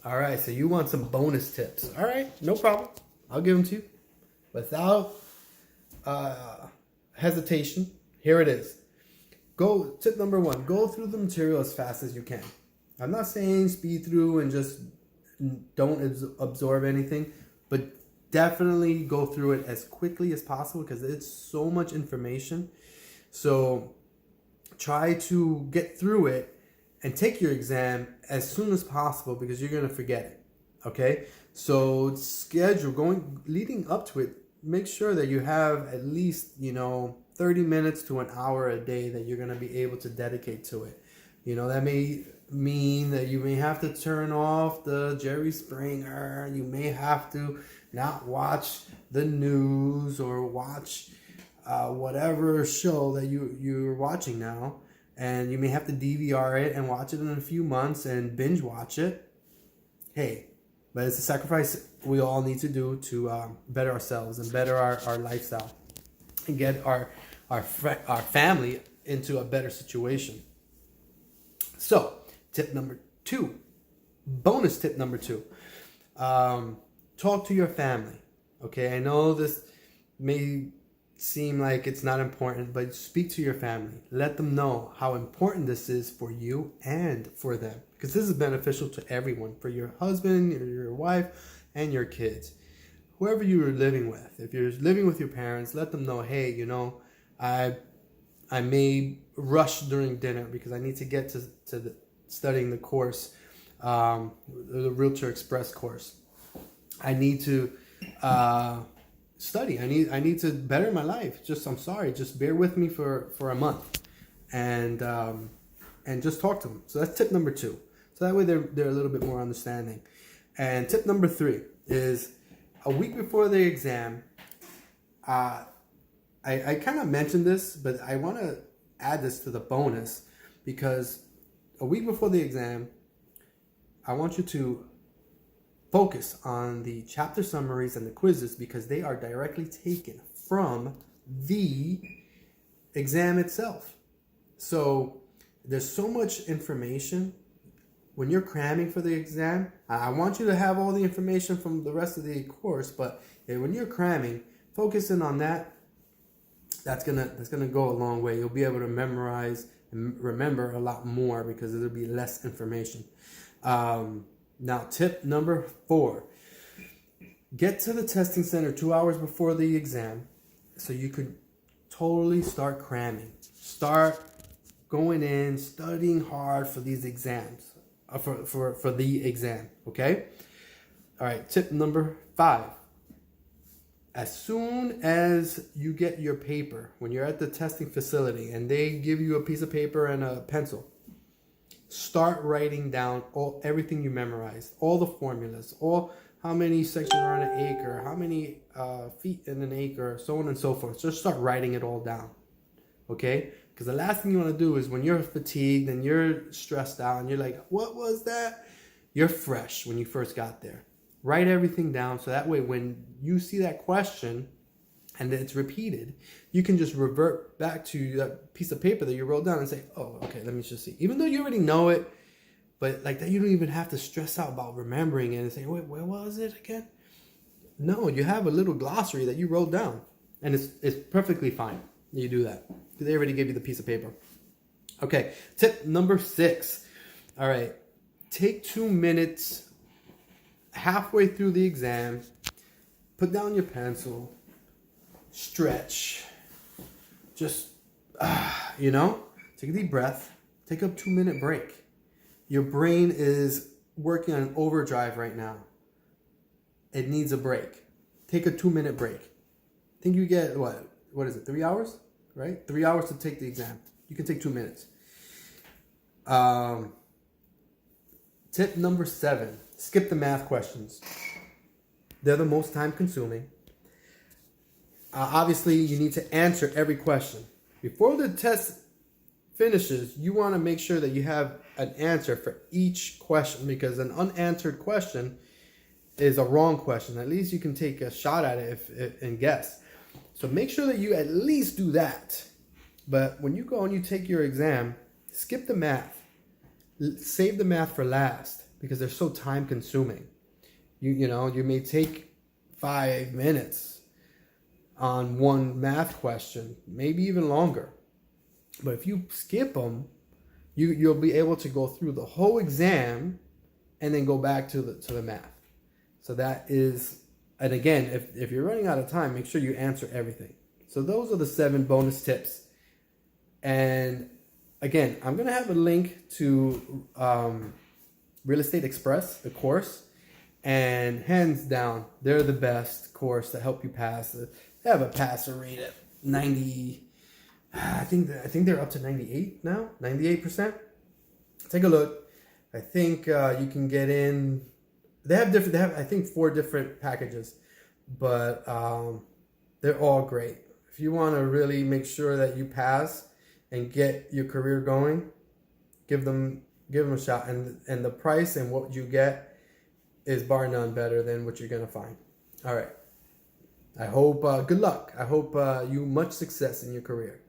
All right, so you want some bonus tips. All right, no problem. I'll give them to you. Without hesitation, here it is. Tip number one, go through the material as fast as you can. I'm not saying speed through and just don't absorb anything, but definitely go through it as quickly as possible because it's so much information. So try to get through it and take your exam as soon as possible because you're going to forget it. Okay? So leading up to it, make sure that you have at least, 30 minutes to an hour a day that you're going to be able to dedicate to it. That may mean that you may have to turn off the Jerry Springer. You may have to not watch the news or watch whatever show that you're watching now. And you may have to DVR it and watch it in a few months and binge watch it. Hey, but it's a sacrifice we all need to do to better ourselves and better our lifestyle and get our family into a better situation. So, tip number 2, bonus tip number 2, talk to your family. Okay, I know this may seem like it's not important, but speak to your family. Let them know how important this is for you and for them, because this is beneficial to everyone, for your husband, your wife, and your kids. Whoever you are living with. If you're living with your parents, let them know, hey, I may rush during dinner because I need to get to studying the course, the Realtor Express course. I need to study. I need to better my life. I'm sorry. Just bear with me for a month, and just talk to them. So that's tip number 2. So that way they're a little bit more understanding. And tip number 3 is a week before the exam. I kind of mentioned this, but I want to add this to the bonus because a week before the exam, I want you to focus on the chapter summaries and the quizzes because they are directly taken from the exam itself. So there's so much information when you're cramming for the exam. I want you to have all the information from the rest of the course, but when you're cramming, focusing on that. That's gonna go a long way. You'll be able to memorize and remember a lot more because there'll be less information. Now, tip number 4: get to the testing center 2 hours before the exam, so you could totally start cramming. Start going in, studying hard for these exams, for the exam. Okay. All right. Tip number 5. As soon as you get your paper, when you're at the testing facility and they give you a piece of paper and a pencil, start writing down everything you memorized, all the formulas, all how many sections are in an acre, how many feet in an acre, so on and so forth. Just start writing it all down, okay? Because the last thing you want to do is when you're fatigued and you're stressed out and you're like, what was that? You're fresh when you first got there. Write everything down so that way when you see that question and it's repeated, you can just revert back to that piece of paper that you wrote down and say, oh, okay, let me just see. Even though you already know it, but like that, you don't even have to stress out about remembering it and say, wait, where was it again? No, you have a little glossary that you wrote down, and it's perfectly fine. You do that because they already gave you the piece of paper. Okay, tip number 6. All right, take 2 minutes halfway through the exam, put down your pencil, stretch, just, take a deep breath, take a 2-minute break. Your brain is working on overdrive right now. It needs a break. Take a 2-minute break. I think you get, what is it, 3 hours, right? 3 hours to take the exam. You can take 2 minutes. Tip number 7. Skip the math questions. They're the most time consuming. Obviously, you need to answer every question. Before the test finishes, you want to make sure that you have an answer for each question because an unanswered question is a wrong question. At least you can take a shot at it and guess. So make sure that you at least do that. But when you go and you take your exam, skip the math. Save the math for last. because they're so time consuming. You may take 5 minutes on one math question, maybe even longer. But if you skip them, you'll be able to go through the whole exam and then go back to the math. So that is, and again, if you're running out of time, make sure you answer everything. So those are the 7 bonus tips. And again, I'm going to have a link to Real Estate Express, the course. And hands down, they're the best course to help you pass. They have a passing rate of 90. I think they're up to 98 now, 98%. Take a look. I think you can get in. They have I think 4 different packages, but they're all great. If you want to really make sure that you pass and get your career going, give them a shot. And the price and what you get is bar none better than what you're gonna find. All right. I hope good luck. I hope you much success in your career.